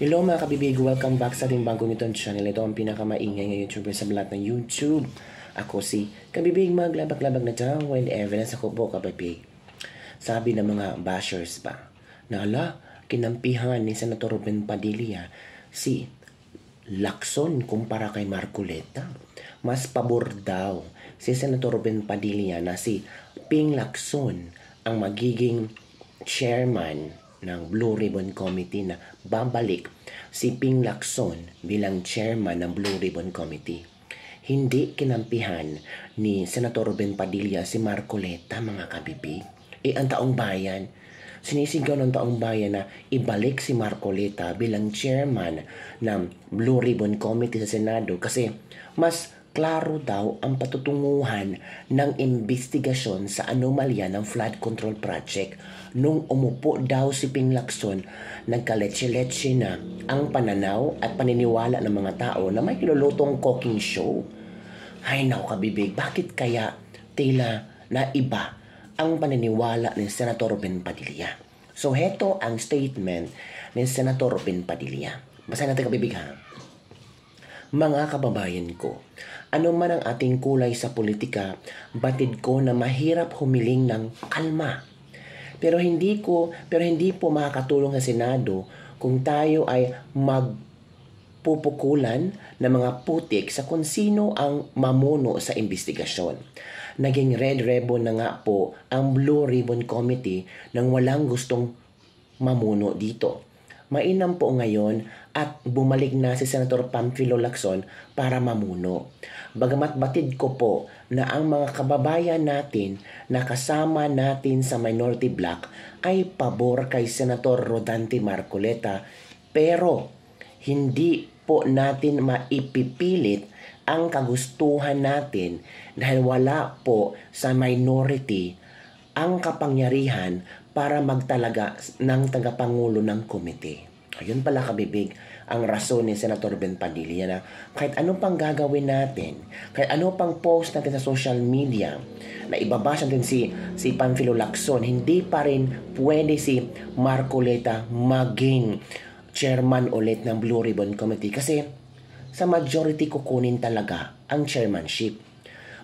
Hello mga kabibig, welcome back sa ating bagong itong channel. Ito ang pinakamaingay ng YouTuber sa lahat ng YouTube. Ako si Kabibig, maglabag-labag na tao when evidence ako po kabibig. Sabi ng mga bashers pa, na kinampihan ni Senator Ruben Padilla si Lacson kumpara kay Marcoleta. Mas pabor daw si Senator Ruben Padilla na si Ping Lacson ang magiging chairman ng Blue Ribbon Committee na babalik si Ping Lacson bilang chairman ng Blue Ribbon Committee. Hindi kinampihan ni Senator Ruben Padilla si Marcoleta, mga kabibig. Ang taong bayan, sinisigaw ng taong bayan na ibalik si Marcoleta bilang chairman ng Blue Ribbon Committee sa Senado kasi mas klaro daw ang patutunguhan ng investigasyon sa anomalya ng flood control project. Nung umupo daw si Ping Lacson, nagkaletse-letse na ang pananaw at paniniwala ng mga tao na may nilulutong cooking show. Ay naku kabibig, bakit kaya tila na iba ang paniniwala ni Senator Ruben Padilla? So heto ang statement ni Senator Ruben Padilla. Basahin natin kabibig ha. Mga kababayan ko, ano man ang ating kulay sa politika, batid ko na mahirap humiling ng kalma. Pero hindi po makakatulong sa Senado kung tayo ay magpupukulan ng mga putik sa kung sino ang mamuno sa investigasyon. Naging red ribbon na nga po ang Blue Ribbon Committee nang walang gustong mamuno dito. Mainam po ngayon at bumalik na si Senator Pamphilo Lacson para mamuno. Bagamat batid ko po na ang mga kababayan natin na kasama natin sa minority bloc ay pabor kay Senator Rodante Marcoleta, pero hindi po natin maipipilit ang kagustuhan natin dahil wala po sa minority ang kapangyarihan para magtalaga ng tagapangulo ng komite. Ayun pala kabibig ang rason ni Senator Ben Padilla na kahit ano pang gagawin natin, kahit ano pang post natin sa social media, na ibabash natin si Pamphilo Lacson, hindi pa rin pwede si Marcoleta maging chairman ulit ng Blue Ribbon Committee kasi sa majority kukunin talaga ang chairmanship.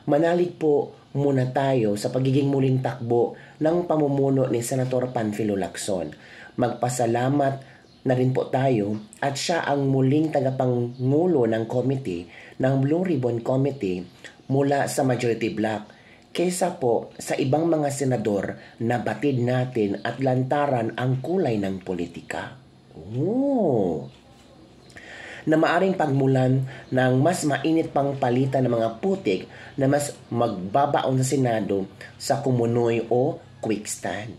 Manalig po muna tayo sa pagiging muling takbo ng pamumuno ni Senator Pamphilo Lacson. Magpasalamat na rin po tayo at siya ang muling tagapangulo ng committee ng Blue Ribbon Committee mula sa majority bloc kaysa po sa ibang mga senador na batid natin at lantaran ang kulay ng politika. Na maaring pagmulan ng mas mainit pang palitan ng mga putik na mas magbabaon sa Senado sa kumunoy o quick stand.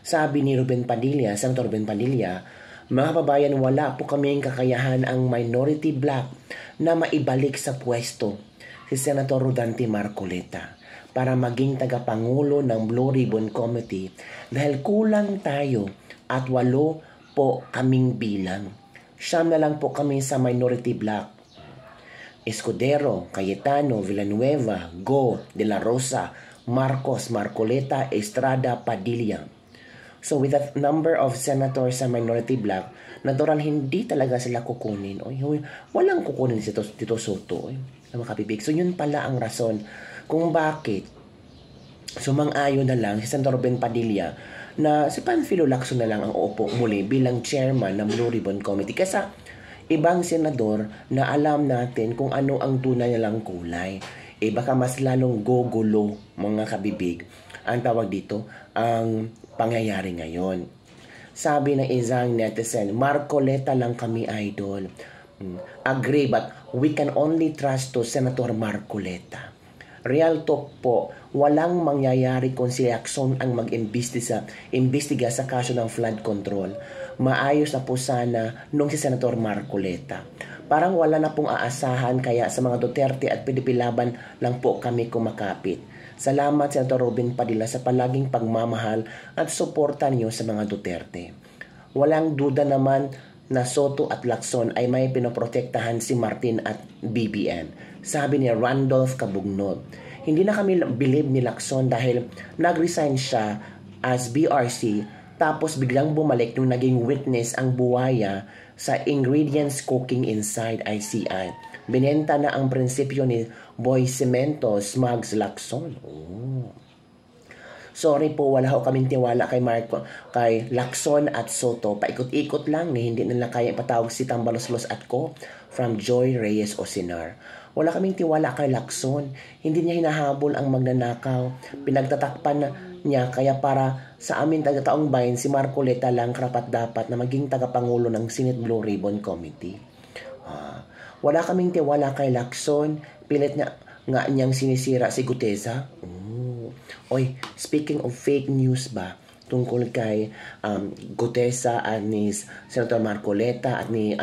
Sabi ni Ruben Padilla, Senator Ruben Padilla, mga kababayan, wala po kaming kakayahan ang minority bloc na maibalik sa pwesto si Senator Rodante Marcoleta para maging tagapangulo ng Blue Ribbon Committee dahil kulang tayo at 8 po kaming bilang. 9 na lang po kami sa minority bloc. Escudero, Cayetano, Villanueva, Go, De La Rosa, Marcos, Marcoleta, Estrada, Padilla. So with that number of senators sa minority bloc, natural hindi talaga sila kukunin. Walang kukunin si Tito Soto. Mga kabibig. So yun pala ang rason kung bakit sumang-ayon na lang si Senator Ben Padilla na si Pamphilo Lacson na lang ang uupo muli bilang chairman ng Blue Ribbon Committee. Kasi ibang senador na alam natin kung ano ang tunay nilang kulay. Baka mas lalong gogulo, mga kabibig, ang tawag dito, ang pangyayari ngayon. Sabi ng isang netizen, Marcoleta lang kami idol. Agree, but we can only trust to Senator Marcoleta. Real talk po, walang mangyayari kung si Lacson ang mag-imbestiga sa kaso ng flood control. Maayos na po sana nung si Senator Marcoleta. Parang wala na pong aasahan kaya sa mga Duterte at Pinipilaban lang po kami kumakapit. Salamat Senator Ruben Padilla sa palaging pagmamahal at suporta niyo sa mga Duterte. Walang duda naman na Soto at Lacson ay may pinoprotektahan si Martin at BBM. Sabi ni Randolph Cabugnod. Hindi na kami believe ni Lacson dahil nag-resign siya as BRC Tapos biglang bumalik nung naging witness ang buwaya sa ingredients cooking inside ICI. Binenta na ang prinsipyo ni Boy Cementos, Smugs Lacson. Oh. Sorry po, wala ho kaming tiwala kay Lacson at Soto. Paikot-ikot lang ni hindi nila kaya patawag si Tambaloslos at ko from Joy Reyes Osinar. Wala kaming tiwala kay Lacson. Hindi niya hinahabol ang magnanakaw. Pinagtatakpan niya kaya para sa amin taga-taong bayan si Marcoleta lang karapat-dapat na maging tagapangulo ng Senate Blue Ribbon Committee. Wala kaming tiwala kay Lacson. Pilit nga niyang sinisira si Gutesa. Oy, speaking of fake news ba, tungkol kay Gutesa at ni Senator Marcoleta at ni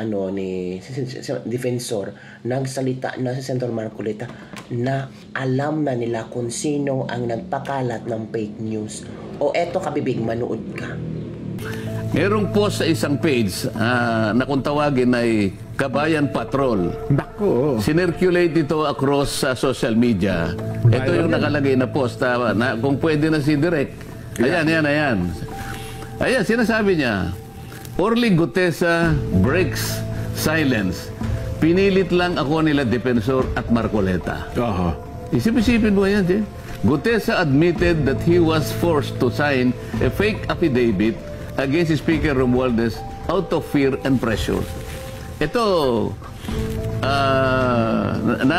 Defensor, nagsalita na si Senator Marcoleta na alam na nila kung sino ang nagpakalat ng fake news. O eto kabibig, manood ka. Merong post sa isang page na kung tawagin ay Kabayan Patrol. Nako. Sinirculate ito across social media. Ito yung nakalagay na post na kung pwede na si Direk. Ayan. Ayan, sinasabi niya, Orly Gutesa breaks silence. Pinilit lang ako nila Defensor at Marcoleta. Isip-isipin mo yan, Jen. Gutesa admitted that he was forced to sign a fake affidavit against Speaker Romualdez out of fear and pressure. Ito,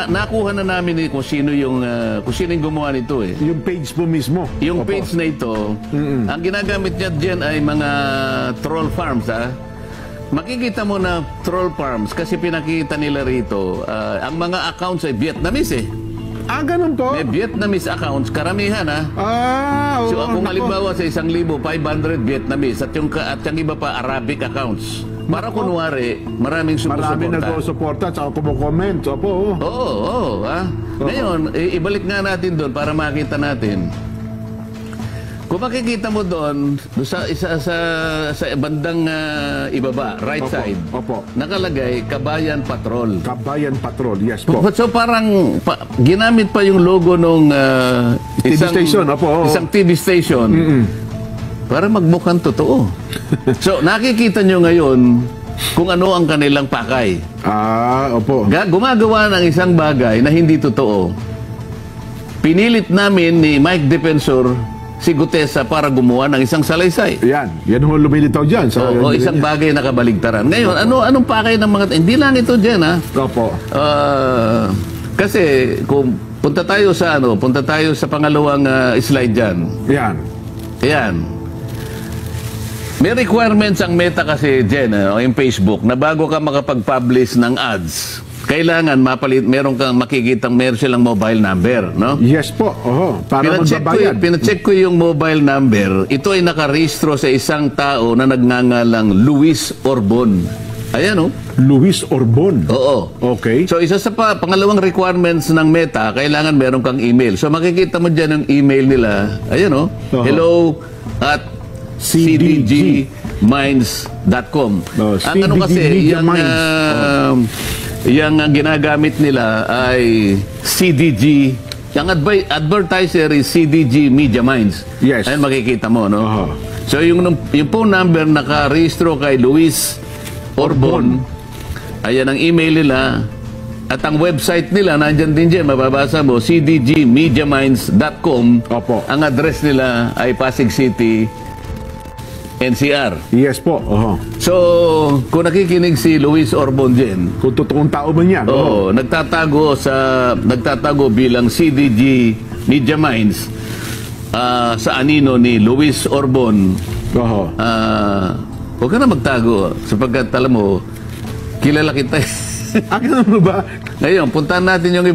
nakuha na namin kung sino yung gumawa nito eh. Yung page po mismo. Yung page na ito, ang ginagamit niya dyan ay mga troll farms, Makikita mo na troll farms kasi pinakita nila rito, ang mga accounts ay Vietnamese eh. Ganun po? May Vietnamese accounts, karamihan So kung halimbawa sa 1,500 Vietnamese at yung iba pa Arabic accounts. Para kunwari, maraming sumusuporta. Maraming nag-suporta at kumukomment. Opo. Oo. Ngayon, ibalik nga natin doon para makita natin. Kung makikita mo doon, sa bandang ibaba, right side, nakalagay Kabayan Patrol. Kabayan Patrol, yes po. So parang ginamit pa yung logo nung TV station, isang TV station. Para magmukhang totoo. So, nakikita nyo ngayon kung ano ang kanilang pakay. Opo. Gumagawa ng isang bagay na hindi totoo. Pinilit namin ni Mike Defensor si Gutesa para gumawa ng isang salaysay. Yan ho lumilitaw dyan. Isang bagay na kabaligtaran. Ngayon, anong pakay ng mga... Hindi lang ito dyan, Opo. Kasi, kung punta tayo sa pangalawang slide dyan. Yan. May requirements ang Meta kasi, Jen, yung Facebook, na bago ka makapag-publish ng ads, kailangan meron kang makikitang meron silang mobile number, no? Yes po. Para magbabayad. Pinacheck ko yung mobile number. Ito ay nakarehistro sa isang tao na nagngangalang Luis Orbon. Ayan, Luis Orbon. Oo. Okay. So, isa sa pangalawang requirements ng Meta, kailangan meron kang email. So, makikita mo dyan yung email nila. Ayan, hello at cdgminds.com. Ang ano kasi, yung ginagamit nila ay CDG. Yung advertiser is CDG Media Minds. Yes. Ayan, makikita mo, no? So, yung phone number nakarehistro kay Luis Orbon, ayan ang email nila. At ang website nila, nandyan din dyan, mababasa mo, cdgmediaminds.com. Opo. Ang address nila ay Pasig City, NCR. Yes po. So, kung nakikinig si Luis Orbon dyan, kung totoong tao ba niya? nagtatago bilang CDG Media Minds sa anino ni Luis Orbon. Huwag ka na magtago sapagkat alam mo, kilala kita. Ganun mo ba? Ngayon, puntahan natin yung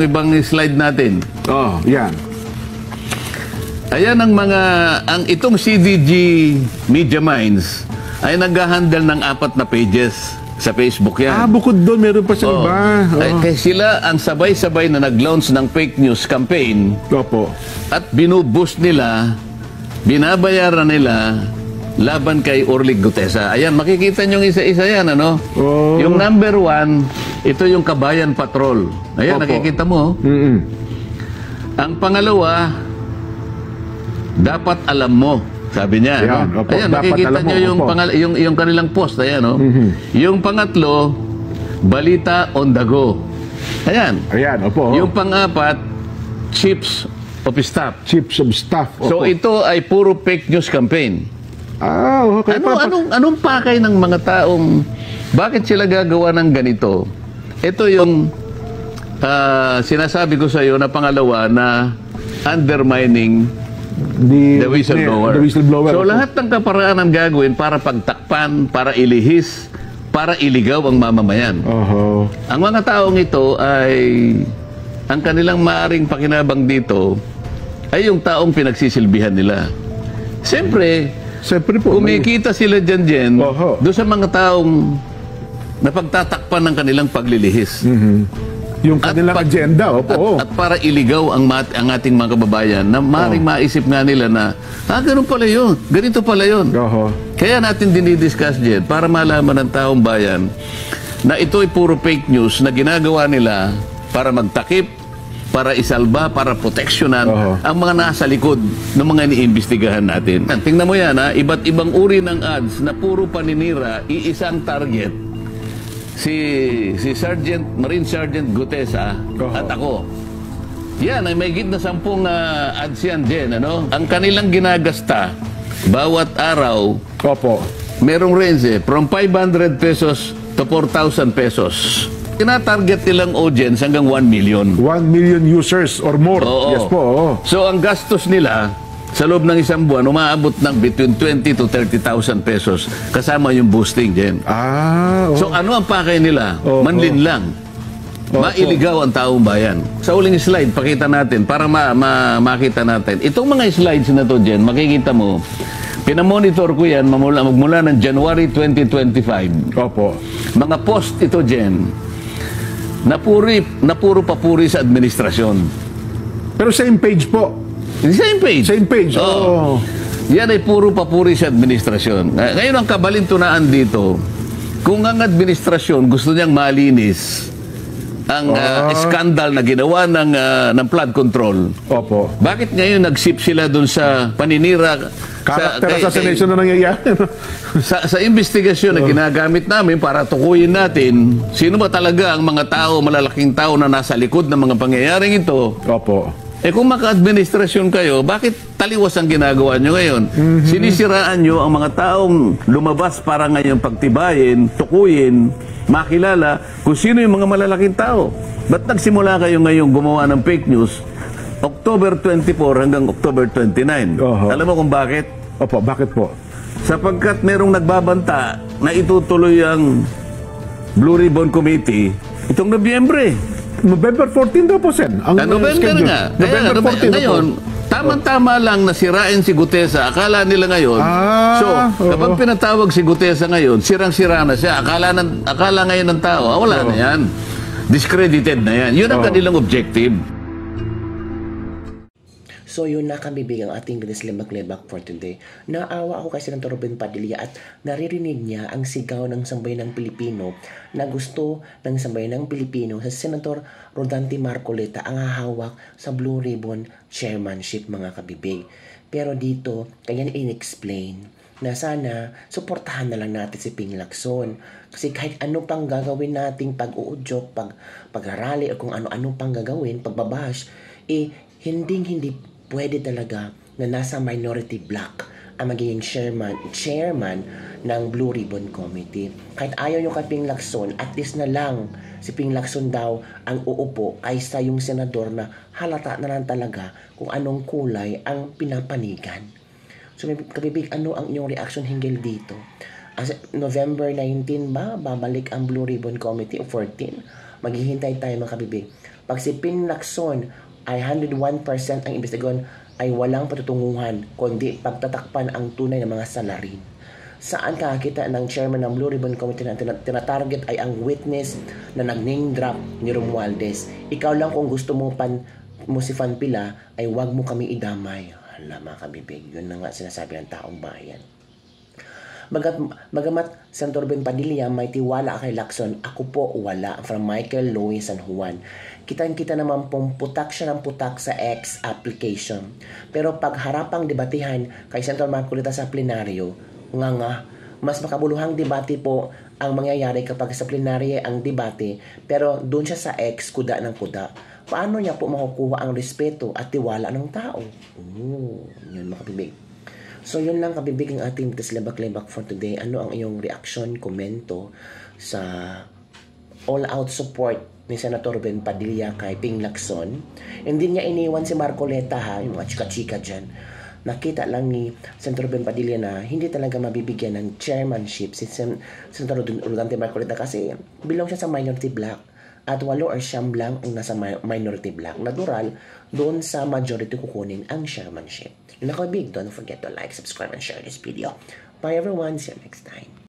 ibang slide natin. Yan. Ayan itong CDG Media Minds ay nag-handle ng 4 na pages sa Facebook yan. Bukod doon, meron pa siyang iba. Kaya sila ang sabay-sabay na nag-launch ng fake news campaign. Opo. At binuboost nila, binabayaran nila laban kay Orly Gutesa. Ayan, makikita nyo isa-isa yan, Yung number 1, ito yung Kabayan Patrol. Ayan, nakikita mo. Mm-mm. Ang pangalawa, dapat alam mo. Sabi niya. Ayan, No? opo. Ayan, Dapat nakikita alam mo, niyo yung, opo. yung kanilang post. Ayan, no? Yung pangatlo, balita on the go. Ayan. Ayan, opo. Yung pang-apat, chiefs of staff. Chiefs of staff. So Opo. ito ay puro fake news campaign. Okay. Anong pakay ng mga taong bakit sila gagawa ng ganito? Ito yung sinasabi ko sa iyo na pangalawa na undermining the whistleblower. The whistleblower. So Opo. lahat ng kaparaanan gagawin para pagtakpan, para ilihis, para iligaw ang mamamayan. Oho. Ang mga taong ito ay ang kanilang maaring pakinabang dito ay yung taong pinagsisilbihan nila. Siyempre, Po. kumikita sila dyan Oho. doon sa mga taong napagtatakpan ng kanilang paglilihis. Yung kanilang agenda. Opo. At para iligaw ang ating mga kababayan na maaaring maisip nga nila na, ganun pala yun, ganito pala yun. Oho. Kaya natin dinidiscuss dyan para malaman ng taong bayan na ito ay puro fake news na ginagawa nila para magtakip, para isalba, para proteksyonan ang mga nasa likod ng mga iniimbestigahan natin. Tingnan mo yan, iba't ibang uri ng ads na puro paninira, iisang target. Si Marine Sergeant Gutesa at ako. Yan, ay may git na 10 ads yan din, ano? Ang kanilang ginagasta, bawat araw, Opo. merong range from 500 pesos to 4,000 pesos. Tina-target nilang audience hanggang 1 million. 1 million users or more. Oo. Yes po. Oo. So ang gastos nila sa loob ng isang buwan, umaabot ng between 20 to 30,000 pesos kasama yung boosting din. So ano ang pakay nila? Manlin lang. Mailigaw ang taong bayan. Sa uling slide, pakita natin para makita natin. Itong mga slides na to, Jen, makikita mo, pinamonitor ko yan magmula ng January 2025. Opo. Mga post ito, Jen, na puro papuri sa administrasyon. Pero same page po. Same page. Same page. Oo. Yan ay puro papuri sa administrasyon. Ngayon ang kabalintunaan dito, kung ang administrasyon gusto niyang malinis ang skandal na ginawa ng flood control. Opo. Bakit ngayon nag-sip sila dun sa paninira? Character assassination na nangyayari. Sa investigasyon na ginagamit namin para tukuyin natin sino ba talaga ang mga tao, malalaking tao na nasa likod ng mga pangyayaring ito. Opo. Kung maka-administrasyon kayo, bakit taliwas ang ginagawa nyo ngayon? Sinisiraan nyo ang mga taong lumabas para ngayon pagtibayin, tukuyin, makilala kung sino yung mga malalaking tao. Ba't nagsimula kayo ngayon gumawa ng fake news October 24 hanggang October 29? Alam mo kung bakit? Opo, bakit po? Sapagkat merong nagbabanta na itutuloy ang Blue Ribbon Committee itong Nobyembre. November 14 daw po, Sen. November schedule. nga. November 14 ngayon, tama-tama lang nasirain si Gutesa. Akala nila ngayon. Kapag pinatawag si Gutesa ngayon, sirang-sira na siya. Akala ngayon ng tao, wala na yan. Discredited na yan. Yun ang kanilang objective. So yun na kabibig ang ating Lebak for today. Naawa ako kay Senator Robin Padilla at naririnig niya ang sigaw ng sambayanang Pilipino na gusto ng sambayanang Pilipino sa Senator Rodante Marcoleta ang hahawak sa Blue Ribbon Chairmanship, mga kabibig. Pero dito, kanya in-explain na sana suportahan na lang natin si Ping Lacson. Kasi kahit ano pang gagawin nating pag-uudyok, pag-arali o kung ano-ano pang gagawin, pagbabash, hindi pwede talaga na nasa minority block ang magiging chairman ng Blue Ribbon Committee. Kahit ayaw nyo kay Ping Lacson, at least na lang si Ping Lacson daw ang uupo kaysa yung senador na halata na lang talaga kung anong kulay ang pinapanigan. So kabibig, ano ang inyong reaction hinggil dito? November 19 ba? Babalik ang Blue Ribbon Committee o 14? Maghihintay tayo, mga kabibig. Pag si Ping Lacson ay 101% ang investigasyon ay walang patutunguhan kundi pagtatakpan ang tunay na mga salarin. Saan kakita ng chairman ng Blue Ribbon Committee na tinatarget ay ang witness na nag-name drop ni Romualdez. Ikaw lang kung gusto mo si Fanpila ay wag mo kami idamay. Hala, mga kabibig, yun na nga sinasabi ng taong bayan. Bagamat Senator Ben Padilla may tiwala kay Lacson, ako po wala. From Michael Louis San Juan. Kitang-kita naman pong putak siya ng putak sa X application. Pero pag harapang debatihan kay Senator Marcolita sa plenaryo, mas makabuluhang debate po ang mangyayari kapag sa plenaryo ang debate, pero doon siya sa X, kuda ng kuda. Paano niya po makukuha ang respeto at tiwala ng tao? Yun mga kabibig. So yun lang kabibig ang ating Lebak-Lebak for today. Ano ang iyong reaction, komento sa all-out support ni Senator Ben Padilla kay Ping Lacson? Hindi niya iniwan si Marcoleta ha, yung mga chika-chika dyan. Nakita lang ni Senator Ben Padilla na hindi talaga mabibigyan ng chairmanship si Senator Rodante Marcoleta kasi belong siya sa minority bloc at 8 or 9 lang ang nasa minority bloc. Natural, doon sa majority kukunin ang chairmanship. Yun ako big, don't forget to like, subscribe, and share this video. Bye everyone, see you next time.